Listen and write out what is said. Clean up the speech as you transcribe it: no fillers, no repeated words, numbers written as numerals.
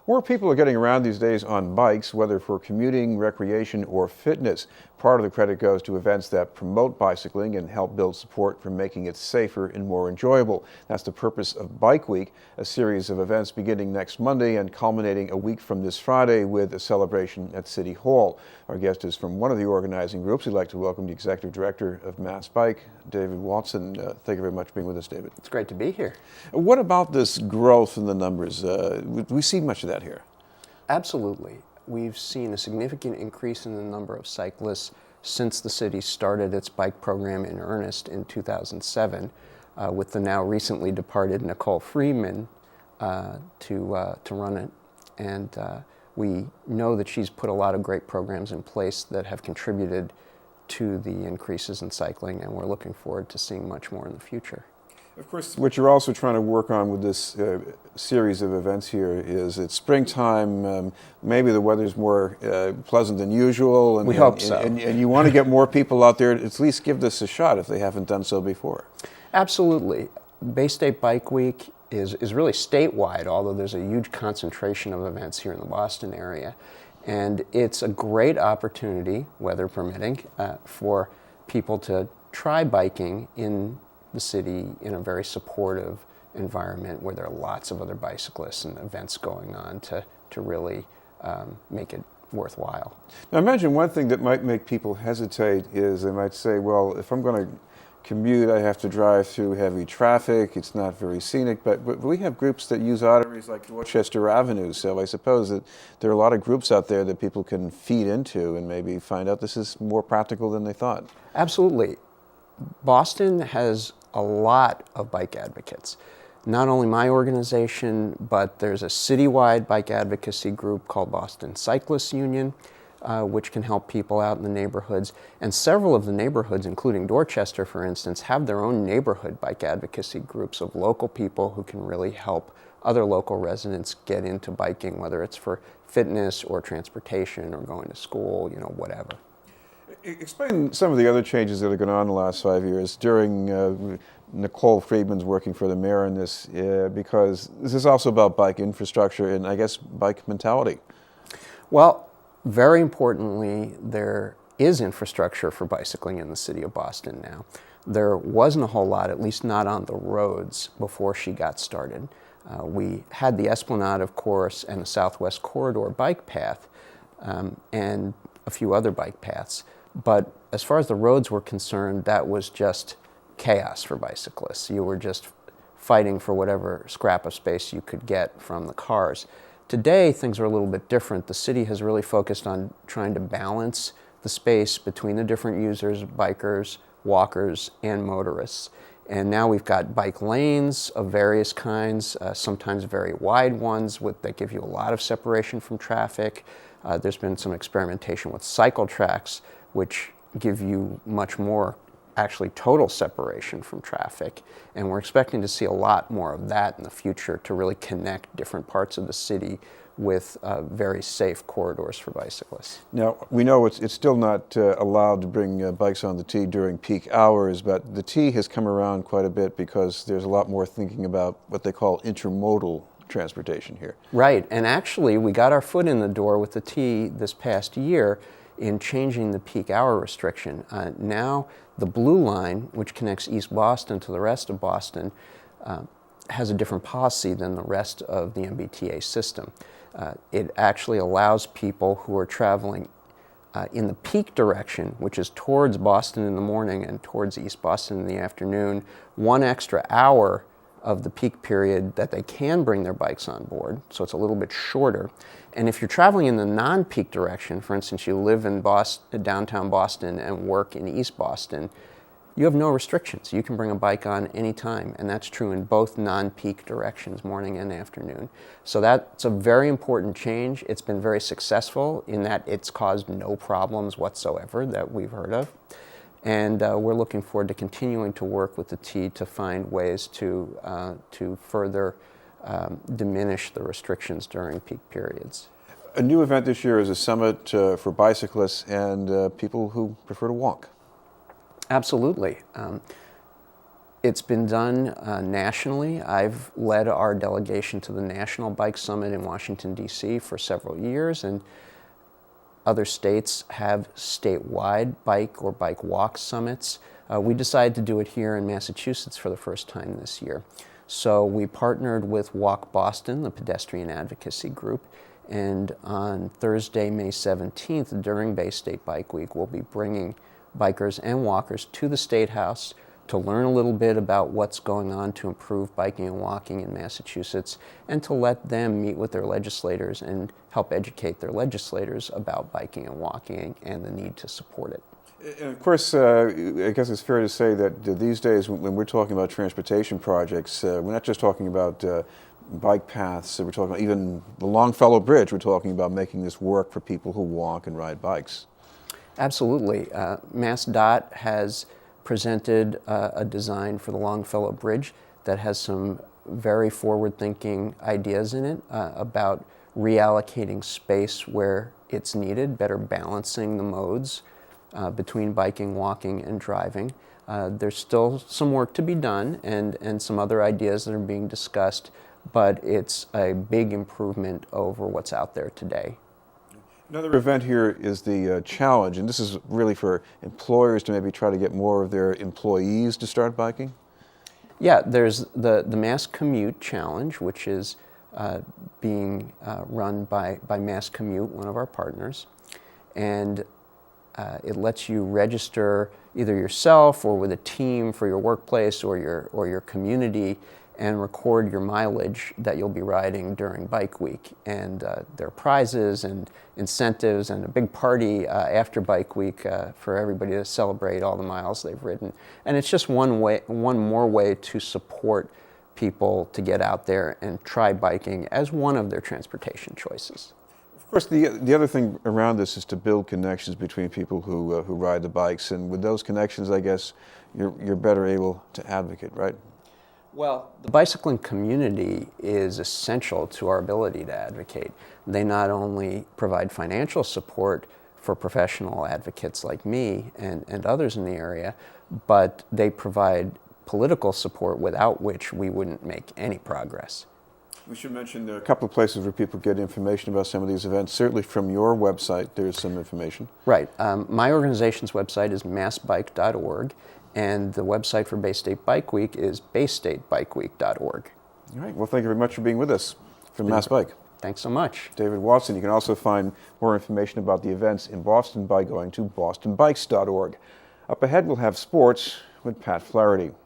More people are getting around these days on bikes, whether for commuting, recreation, or fitness. Part of the credit goes to events that promote bicycling and help build support for making it safer and more enjoyable. That's the purpose of Bike Week, a series of events beginning next Monday and culminating a week from this Friday with a celebration at City Hall. Our guest is from one of the organizing groups. We'd like to welcome the Executive Director of MassBike, David Watson. Thank you very much for being with us, David. It's great to be here. What about this growth in the numbers? We see much of that here. Absolutely. We've seen a significant increase in the number of cyclists since the city started its bike program in earnest in 2007, with the now recently departed Nicole Freeman to run it. And we know that she's put a lot of great programs in place that have contributed to the increases in cycling, and we're looking forward to seeing much more in the future. Of course, what you're also trying to work on with this series of events here is it's springtime, maybe the weather's more pleasant than usual. We hope so. And you want to get more people out there to at least give this a shot if they haven't done so before. Absolutely. Bay State Bike Week is really statewide, although there's a huge concentration of events here in the Boston area. And it's a great opportunity, weather permitting, for people to try biking in the city in a very supportive environment where there are lots of other bicyclists and events going on to really make it worthwhile. Now, imagine one thing that might make people hesitate is they might say, well, if I'm going to commute, I have to drive through heavy traffic. It's not very scenic, but we have groups that use arteries like Dorchester Avenue, so I suppose that there are a lot of groups out there that people can feed into and maybe find out this is more practical than they thought. Absolutely. Boston has a lot of bike advocates. Not only my organization, but there's a citywide bike advocacy group called Boston Cyclists Union, which can help people out in the neighborhoods. And several of the neighborhoods, including Dorchester, for instance, have their own neighborhood bike advocacy groups of local people who can really help other local residents get into biking, whether it's for fitness or transportation or going to school, whatever. Explain some of the other changes that have gone on in the last 5 years during Nicole Friedman's working for the mayor in this, because this is also about bike infrastructure and I guess bike mentality. Well, very importantly, there is infrastructure for bicycling in the city of Boston now. There wasn't a whole lot, at least not on the roads, before she got started. We had the Esplanade, of course, and the Southwest Corridor bike path, and a few other bike paths. But as far as the roads were concerned, that was just chaos for bicyclists. You were just fighting for whatever scrap of space you could get from the cars. Today, things are a little bit different. The city has really focused on trying to balance the space between the different users, bikers, walkers, and motorists. And now we've got bike lanes of various kinds, sometimes very wide ones that give you a lot of separation from traffic. There's been some experimentation with cycle tracks, which give you much more actually total separation from traffic. And we're expecting to see a lot more of that in the future to really connect different parts of the city with very safe corridors for bicyclists. Now, we know it's still not allowed to bring bikes on the T during peak hours, but the T has come around quite a bit because there's a lot more thinking about what they call intermodal transportation here. Right, and actually we got our foot in the door with the T this past year in changing the peak hour restriction. Now the Blue Line, which connects East Boston to the rest of Boston, has a different policy than the rest of the MBTA system. It actually allows people who are traveling in the peak direction, which is towards Boston in the morning and towards East Boston in the afternoon, 1 extra hour of the peak period that they can bring their bikes on board, so it's a little bit shorter. And if you're traveling in the non-peak direction, for instance, you live in downtown Boston and work in East Boston, you have no restrictions. You can bring a bike on anytime, and that's true in both non-peak directions, morning and afternoon. So that's a very important change. It's been very successful in that it's caused no problems whatsoever that we've heard of. And we're looking forward to continuing to work with the T to find ways to further diminish the restrictions during peak periods. A new event this year is a summit for bicyclists and people who prefer to walk. Absolutely. It's been done nationally. I've led our delegation to the National Bike Summit in Washington, D.C. for several years, and other states have statewide bike or bike walk summits. We decided to do it here in Massachusetts for the first time this year. So we partnered with Walk Boston, the pedestrian advocacy group, and on Thursday, May 17th, during Bay State Bike Week, we'll be bringing bikers and walkers to the State House to learn a little bit about what's going on to improve biking and walking in Massachusetts, and to let them meet with their legislators and help educate their legislators about biking and walking and the need to support it. And of course, I guess it's fair to say that these days when we're talking about transportation projects, we're not just talking about bike paths, we're talking about even the Longfellow Bridge. We're talking about making this work for people who walk and ride bikes. Absolutely. MassDOT has presented a design for the Longfellow Bridge that has some very forward-thinking ideas in it about reallocating space where it's needed, better balancing the modes between biking, walking, and driving. There's still some work to be done and some other ideas that are being discussed, but it's a big improvement over what's out there today. Another event here is the challenge, and this is really for employers to maybe try to get more of their employees to start biking. Yeah, there's the Mass Commute Challenge, which is being run by Mass Commute, one of our partners, and it lets you register either yourself or with a team for your workplace or your community, and record your mileage that you'll be riding during Bike Week. And there are prizes and incentives and a big party after Bike Week for everybody to celebrate all the miles they've ridden. And it's just one more way to support people to get out there and try biking as one of their transportation choices. Of course, the other thing around this is to build connections between people who ride the bikes, and with those connections, I guess you're better able to advocate, right? Well, the bicycling community is essential to our ability to advocate. They not only provide financial support for professional advocates like me and others in the area, but they provide political support without which we wouldn't make any progress. We should mention there are a couple of places where people get information about some of these events. Certainly from your website, there's some information. Right. My organization's website is massbike.org. And the website for Bay State Bike Week is baystatebikeweek.org. All right. Well, thank you very much for being with us from MassBike. Thanks so much. David Watson. You can also find more information about the events in Boston by going to bostonbikes.org. Up ahead, we'll have sports with Pat Flaherty.